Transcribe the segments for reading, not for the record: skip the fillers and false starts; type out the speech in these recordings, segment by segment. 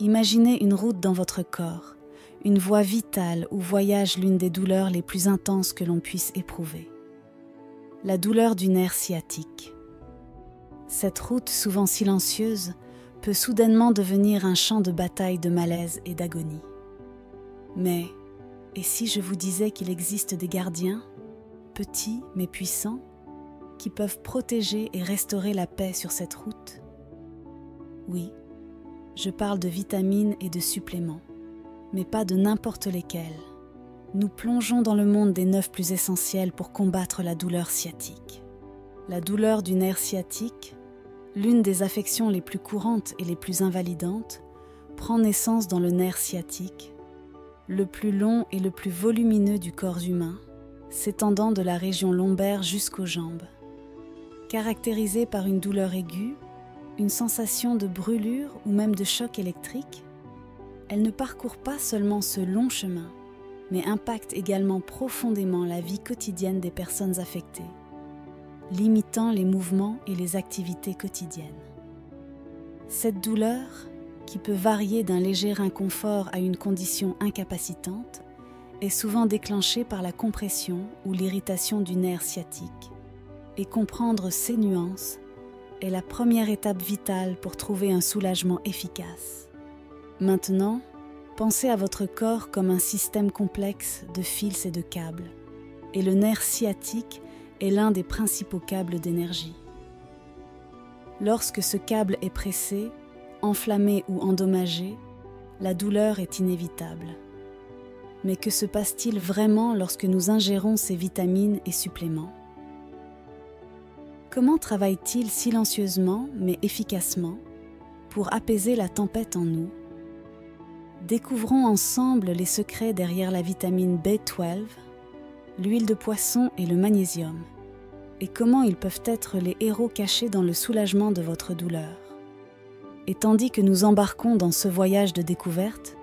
Imaginez une route dans votre corps, une voie vitale où voyage l'une des douleurs les plus intenses que l'on puisse éprouver. La douleur du nerf sciatique. Cette route, souvent silencieuse, peut soudainement devenir un champ de bataille de malaise et d'agonie. Mais, et si je vous disais qu'il existe des gardiens, petits mais puissants, qui peuvent protéger et restaurer la paix sur cette route? Oui, je parle de vitamines et de suppléments, mais pas de n'importe lesquels. Nous plongeons dans le monde des 9 plus essentiels pour combattre la douleur sciatique. La douleur du nerf sciatique, l'une des affections les plus courantes et les plus invalidantes, prend naissance dans le nerf sciatique, le plus long et le plus volumineux du corps humain, s'étendant de la région lombaire jusqu'aux jambes. Caractérisée par une douleur aiguë, une sensation de brûlure ou même de choc électrique, elle ne parcourt pas seulement ce long chemin, mais impacte également profondément la vie quotidienne des personnes affectées, limitant les mouvements et les activités quotidiennes. Cette douleur, qui peut varier d'un léger inconfort à une condition incapacitante, est souvent déclenchée par la compression ou l'irritation du nerf sciatique, et comprendre ces nuances est la première étape vitale pour trouver un soulagement efficace. Maintenant, pensez à votre corps comme un système complexe de fils et de câbles, et le nerf sciatique est l'un des principaux câbles d'énergie. Lorsque ce câble est pressé, enflammé ou endommagé, la douleur est inévitable. Mais que se passe-t-il vraiment lorsque nous ingérons ces vitamines et suppléments? Comment travaille-t-il silencieusement mais efficacement pour apaiser la tempête en nous? Découvrons ensemble les secrets derrière la vitamine B12, l'huile de poisson et le magnésium, et comment ils peuvent être les héros cachés dans le soulagement de votre douleur. Et tandis que nous embarquons dans ce voyage de découverte,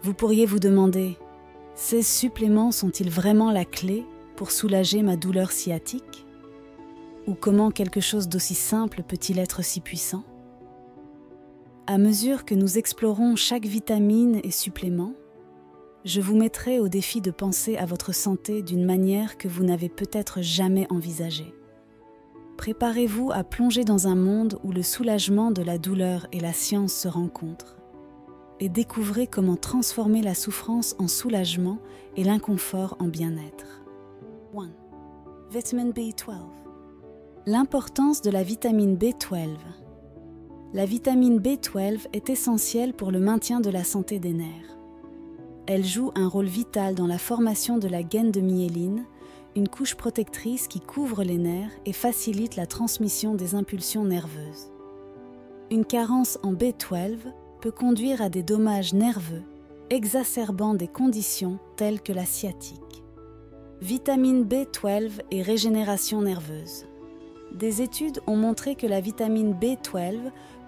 vous pourriez vous demander, ces suppléments sont-ils vraiment la clé pour soulager ma douleur sciatique? Ou comment quelque chose d'aussi simple peut-il être si puissant? À mesure que nous explorons chaque vitamine et supplément, je vous mettrai au défi de penser à votre santé d'une manière que vous n'avez peut-être jamais envisagée. Préparez-vous à plonger dans un monde où le soulagement de la douleur et la science se rencontrent, et découvrez comment transformer la souffrance en soulagement et l'inconfort en bien-être. 1. Vitamine B12. L'importance de la vitamine B12. La vitamine B12 est essentielle pour le maintien de la santé des nerfs. Elle joue un rôle vital dans la formation de la gaine de myéline, une couche protectrice qui couvre les nerfs et facilite la transmission des impulsions nerveuses. Une carence en B12 peut conduire à des dommages nerveux, exacerbant des conditions telles que la sciatique. Vitamine B12 et régénération nerveuse. Des études ont montré que la vitamine B12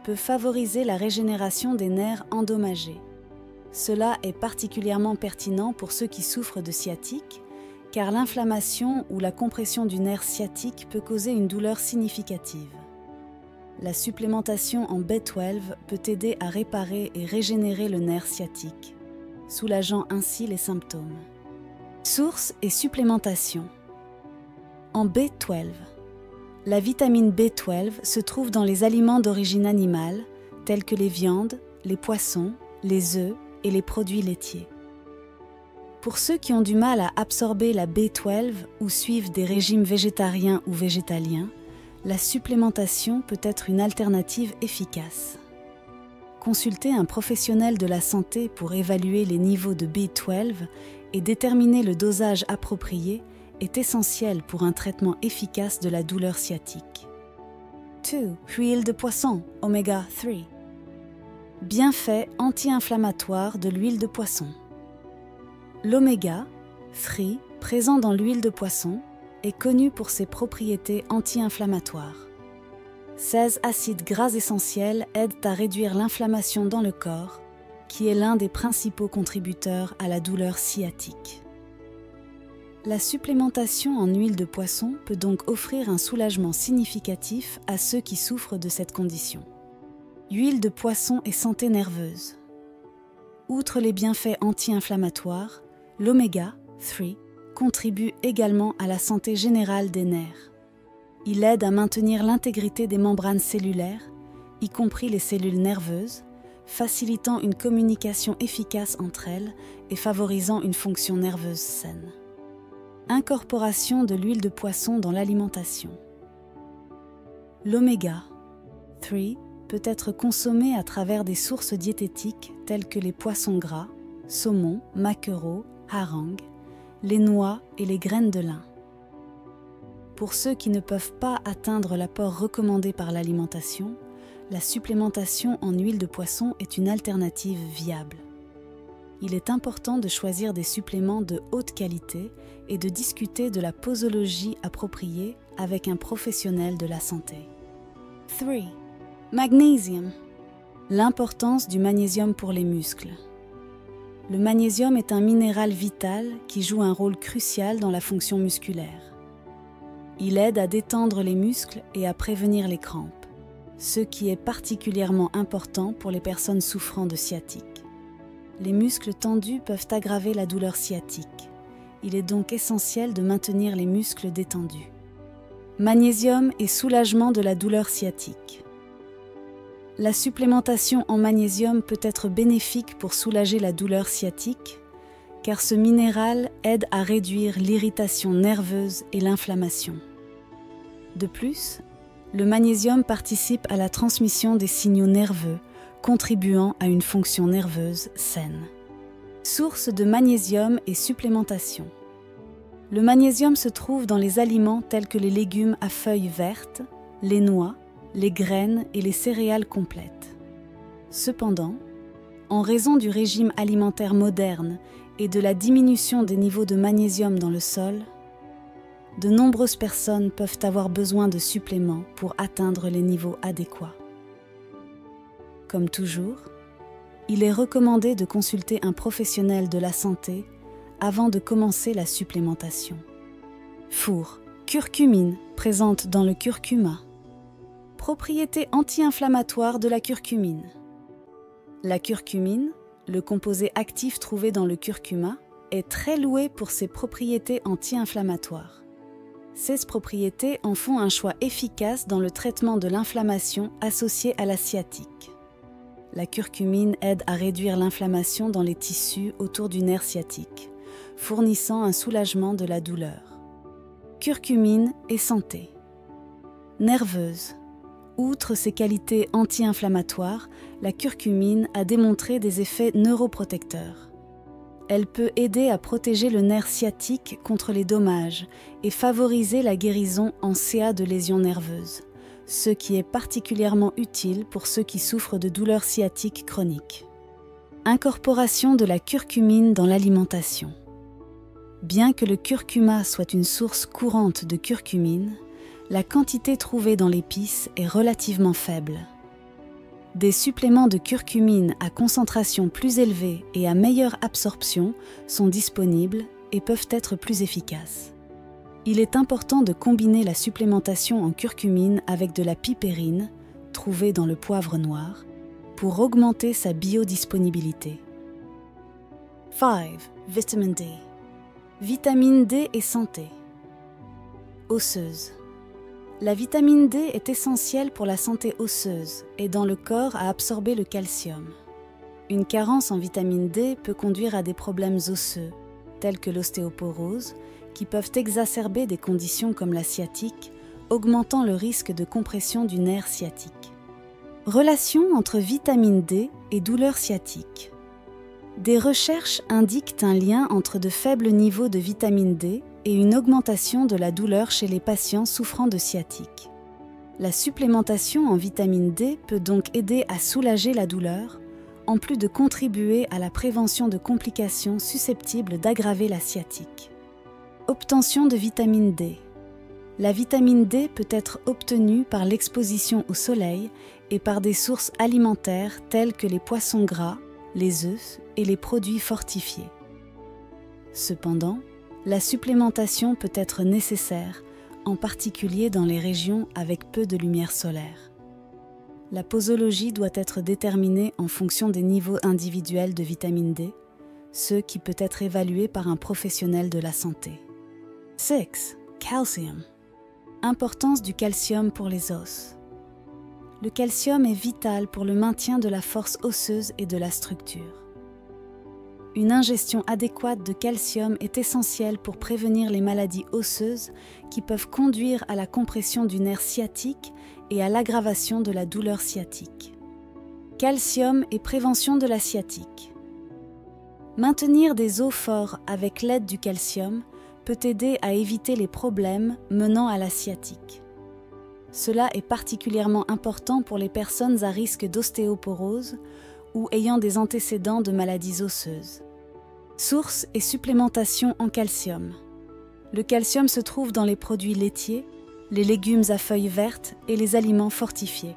peut favoriser la régénération des nerfs endommagés. Cela est particulièrement pertinent pour ceux qui souffrent de sciatique, car l'inflammation ou la compression du nerf sciatique peut causer une douleur significative. La supplémentation en B12 peut aider à réparer et régénérer le nerf sciatique, soulageant ainsi les symptômes. Sources et supplémentation. En B12, la vitamine B12 se trouve dans les aliments d'origine animale, tels que les viandes, les poissons, les œufs et les produits laitiers. Pour ceux qui ont du mal à absorber la B12 ou suivent des régimes végétariens ou végétaliens, la supplémentation peut être une alternative efficace. Consulter un professionnel de la santé pour évaluer les niveaux de B12 et déterminer le dosage approprié est essentiel pour un traitement efficace de la douleur sciatique. 2. Huile de poisson, oméga 3. Bienfaits anti-inflammatoires de l'huile de poisson. L'oméga 3, présent dans l'huile de poisson, est connu pour ses propriétés anti-inflammatoires. 16 acides gras essentiels aident à réduire l'inflammation dans le corps, qui est l'un des principaux contributeurs à la douleur sciatique. La supplémentation en huile de poisson peut donc offrir un soulagement significatif à ceux qui souffrent de cette condition. Huile de poisson et santé nerveuse. Outre les bienfaits anti-inflammatoires, l'oméga 3 contribue également à la santé générale des nerfs. Il aide à maintenir l'intégrité des membranes cellulaires, y compris les cellules nerveuses, facilitant une communication efficace entre elles et favorisant une fonction nerveuse saine. Incorporation de l'huile de poisson dans l'alimentation. L'oméga 3 peut être consommé à travers des sources diététiques telles que les poissons gras, saumon, maquereau, harangue, les noix et les graines de lin. Pour ceux qui ne peuvent pas atteindre l'apport recommandé par l'alimentation, la supplémentation en huile de poisson est une alternative viable. Il est important de choisir des suppléments de haute qualité et de discuter de la posologie appropriée avec un professionnel de la santé. 3. Magnesium. L'importance du magnésium pour les muscles. Le magnésium est un minéral vital qui joue un rôle crucial dans la fonction musculaire. Il aide à détendre les muscles et à prévenir les crampes, ce qui est particulièrement important pour les personnes souffrant de sciatique. Les muscles tendus peuvent aggraver la douleur sciatique. Il est donc essentiel de maintenir les muscles détendus. Magnésium et soulagement de la douleur sciatique. La supplémentation en magnésium peut être bénéfique pour soulager la douleur sciatique, car ce minéral aide à réduire l'irritation nerveuse et l'inflammation. De plus, le magnésium participe à la transmission des signaux nerveux, contribuant à une fonction nerveuse saine. Source de magnésium et supplémentation. Le magnésium se trouve dans les aliments tels que les légumes à feuilles vertes, les noix, les graines et les céréales complètes. Cependant, en raison du régime alimentaire moderne et de la diminution des niveaux de magnésium dans le sol, de nombreuses personnes peuvent avoir besoin de suppléments pour atteindre les niveaux adéquats. Comme toujours, il est recommandé de consulter un professionnel de la santé avant de commencer la supplémentation. Four, curcumine présente dans le curcuma. Propriétés anti-inflammatoires de la curcumine. La curcumine, le composé actif trouvé dans le curcuma, est très loué pour ses propriétés anti-inflammatoires. Ces propriétés en font un choix efficace dans le traitement de l'inflammation associée à la sciatique. La curcumine aide à réduire l'inflammation dans les tissus autour du nerf sciatique, fournissant un soulagement de la douleur. Curcumine et santé. Nerveuse. Outre ses qualités anti-inflammatoires, la curcumine a démontré des effets neuroprotecteurs. Elle peut aider à protéger le nerf sciatique contre les dommages et favoriser la guérison en cas de lésions nerveuses, ce qui est particulièrement utile pour ceux qui souffrent de douleurs sciatiques chroniques. Incorporation de la curcumine dans l'alimentation. Bien que le curcuma soit une source courante de curcumine, la quantité trouvée dans l'épice est relativement faible. Des suppléments de curcumine à concentration plus élevée et à meilleure absorption sont disponibles et peuvent être plus efficaces. Il est important de combiner la supplémentation en curcumine avec de la pipérine, trouvée dans le poivre noir, pour augmenter sa biodisponibilité. 5. Vitamin D. Vitamine D et santé. Osseuse. La vitamine D est essentielle pour la santé osseuse et dans le corps à absorber le calcium. Une carence en vitamine D peut conduire à des problèmes osseux, tels que l'ostéoporose, qui peuvent exacerber des conditions comme la sciatique, augmentant le risque de compression du nerf sciatique. Relation entre vitamine D et douleur sciatique. Des recherches indiquent un lien entre de faibles niveaux de vitamine D et une augmentation de la douleur chez les patients souffrant de sciatique. La supplémentation en vitamine D peut donc aider à soulager la douleur, en plus de contribuer à la prévention de complications susceptibles d'aggraver la sciatique. Obtention de vitamine D. La vitamine D peut être obtenue par l'exposition au soleil et par des sources alimentaires telles que les poissons gras, les œufs et les produits fortifiés. Cependant, la supplémentation peut être nécessaire, en particulier dans les régions avec peu de lumière solaire. La posologie doit être déterminée en fonction des niveaux individuels de vitamine D, ce qui peut être évalué par un professionnel de la santé. 6. Calcium. Importance du calcium pour les os. Le calcium est vital pour le maintien de la force osseuse et de la structure. Une ingestion adéquate de calcium est essentielle pour prévenir les maladies osseuses qui peuvent conduire à la compression du nerf sciatique et à l'aggravation de la douleur sciatique. Calcium et prévention de la sciatique. Maintenir des os forts avec l'aide du calcium peut aider à éviter les problèmes menant à la sciatique. Cela est particulièrement important pour les personnes à risque d'ostéoporose ou ayant des antécédents de maladies osseuses. Source et supplémentation en calcium. Le calcium se trouve dans les produits laitiers, les légumes à feuilles vertes et les aliments fortifiés.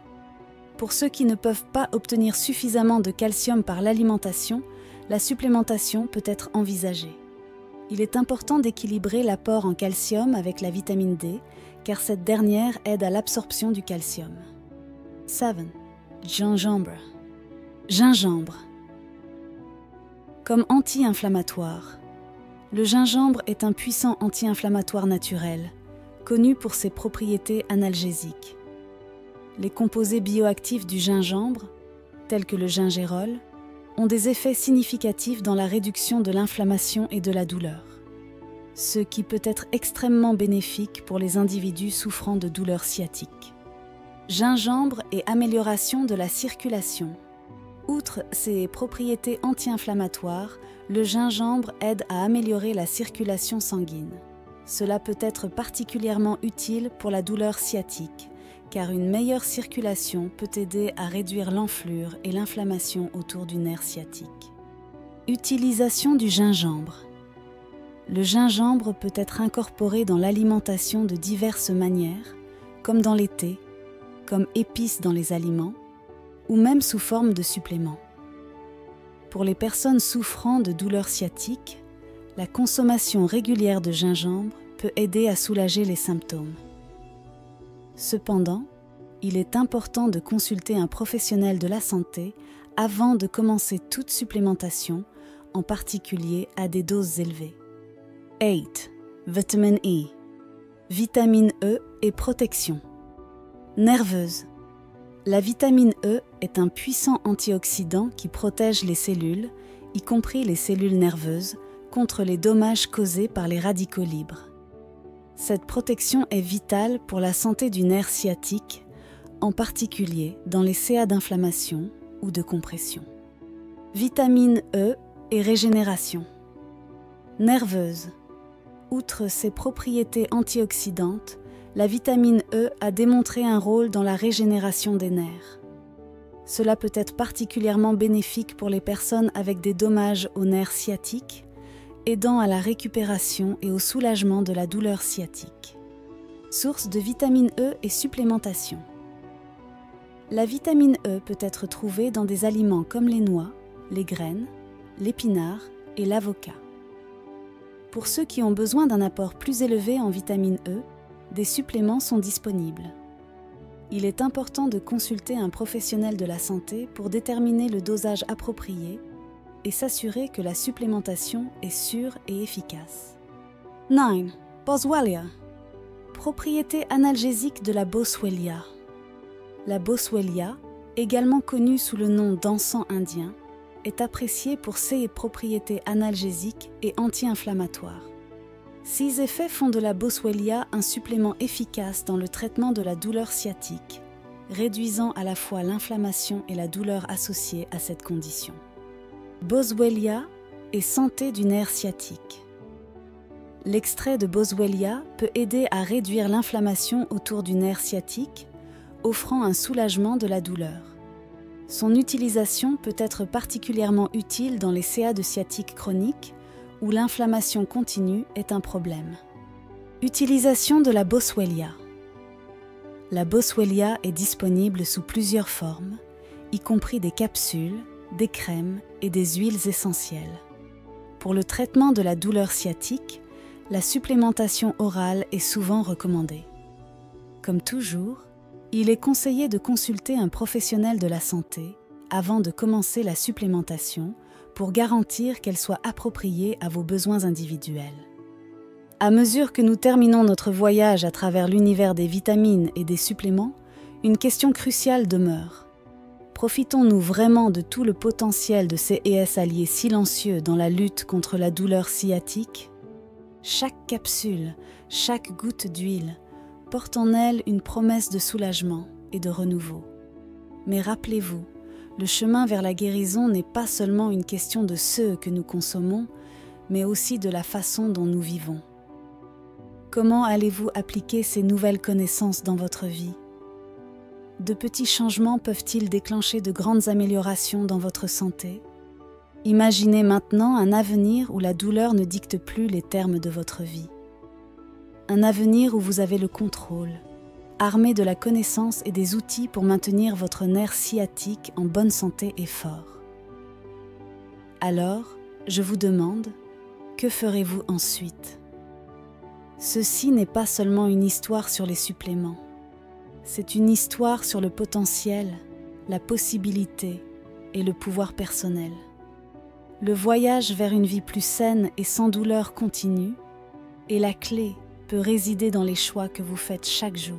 Pour ceux qui ne peuvent pas obtenir suffisamment de calcium par l'alimentation, la supplémentation peut être envisagée. Il est important d'équilibrer l'apport en calcium avec la vitamine D, car cette dernière aide à l'absorption du calcium. 7. Gingembre. Gingembre. Comme anti-inflammatoire. Le gingembre est un puissant anti-inflammatoire naturel, connu pour ses propriétés analgésiques. Les composés bioactifs du gingembre, tels que le gingérol, ont des effets significatifs dans la réduction de l'inflammation et de la douleur, ce qui peut être extrêmement bénéfique pour les individus souffrant de douleurs sciatiques. Gingembre et amélioration de la circulation. Outre ses propriétés anti-inflammatoires, le gingembre aide à améliorer la circulation sanguine. Cela peut être particulièrement utile pour la douleur sciatique, car une meilleure circulation peut aider à réduire l'enflure et l'inflammation autour du nerf sciatique. Utilisation du gingembre. Le gingembre peut être incorporé dans l'alimentation de diverses manières, comme dans les thés, comme épice dans les aliments, ou même sous forme de supplément. Pour les personnes souffrant de douleurs sciatiques, la consommation régulière de gingembre peut aider à soulager les symptômes. Cependant, il est important de consulter un professionnel de la santé avant de commencer toute supplémentation, en particulier à des doses élevées. 8. Vitamine E. Vitamine E et protection. Nerveuse. La vitamine E est un puissant antioxydant qui protège les cellules, y compris les cellules nerveuses, contre les dommages causés par les radicaux libres. Cette protection est vitale pour la santé du nerf sciatique, en particulier dans les CA d'inflammation ou de compression. Vitamine E et régénération. Nerveuse. Outre ses propriétés antioxydantes, la vitamine E a démontré un rôle dans la régénération des nerfs. Cela peut être particulièrement bénéfique pour les personnes avec des dommages aux nerfs sciatiques, aidant à la récupération et au soulagement de la douleur sciatique. Source de vitamine E et supplémentation. La vitamine E peut être trouvée dans des aliments comme les noix, les graines, l'épinard et l'avocat. Pour ceux qui ont besoin d'un apport plus élevé en vitamine E, des suppléments sont disponibles. Il est important de consulter un professionnel de la santé pour déterminer le dosage approprié et s'assurer que la supplémentation est sûre et efficace. 9. Boswellia. Propriété analgésique de la boswellia. La boswellia, également connue sous le nom d'encens indien, est appréciée pour ses propriétés analgésiques et anti-inflammatoires. Ces effets font de la boswellia un supplément efficace dans le traitement de la douleur sciatique, réduisant à la fois l'inflammation et la douleur associée à cette condition. Boswellia et santé du nerf sciatique. L'extrait de boswellia peut aider à réduire l'inflammation autour du nerf sciatique, offrant un soulagement de la douleur. Son utilisation peut être particulièrement utile dans les CA de sciatique chronique, où l'inflammation continue est un problème. Utilisation de la boswellia. La boswellia est disponible sous plusieurs formes, y compris des capsules, des crèmes et des huiles essentielles. Pour le traitement de la douleur sciatique, la supplémentation orale est souvent recommandée. Comme toujours, Il est conseillé de consulter un professionnel de la santé avant de commencer la supplémentation pour garantir qu'elle soit appropriée à vos besoins individuels. À mesure que nous terminons notre voyage à travers l'univers des vitamines et des suppléments, une question cruciale demeure. Profitons-nous vraiment de tout le potentiel de ces alliés silencieux dans la lutte contre la douleur sciatique? Chaque capsule, chaque goutte d'huile porte en elle une promesse de soulagement et de renouveau. Mais rappelez-vous, le chemin vers la guérison n'est pas seulement une question de ce que nous consommons, mais aussi de la façon dont nous vivons. Comment allez-vous appliquer ces nouvelles connaissances dans votre vie? De petits changements peuvent-ils déclencher de grandes améliorations dans votre santé? Imaginez maintenant un avenir où la douleur ne dicte plus les termes de votre vie. Un avenir où vous avez le contrôle, armé de la connaissance et des outils pour maintenir votre nerf sciatique en bonne santé et fort. Alors, je vous demande, que ferez-vous ensuite? Ceci n'est pas seulement une histoire sur les suppléments. C'est une histoire sur le potentiel, la possibilité et le pouvoir personnel. Le voyage vers une vie plus saine et sans douleur continue, et la clé peut résider dans les choix que vous faites chaque jour.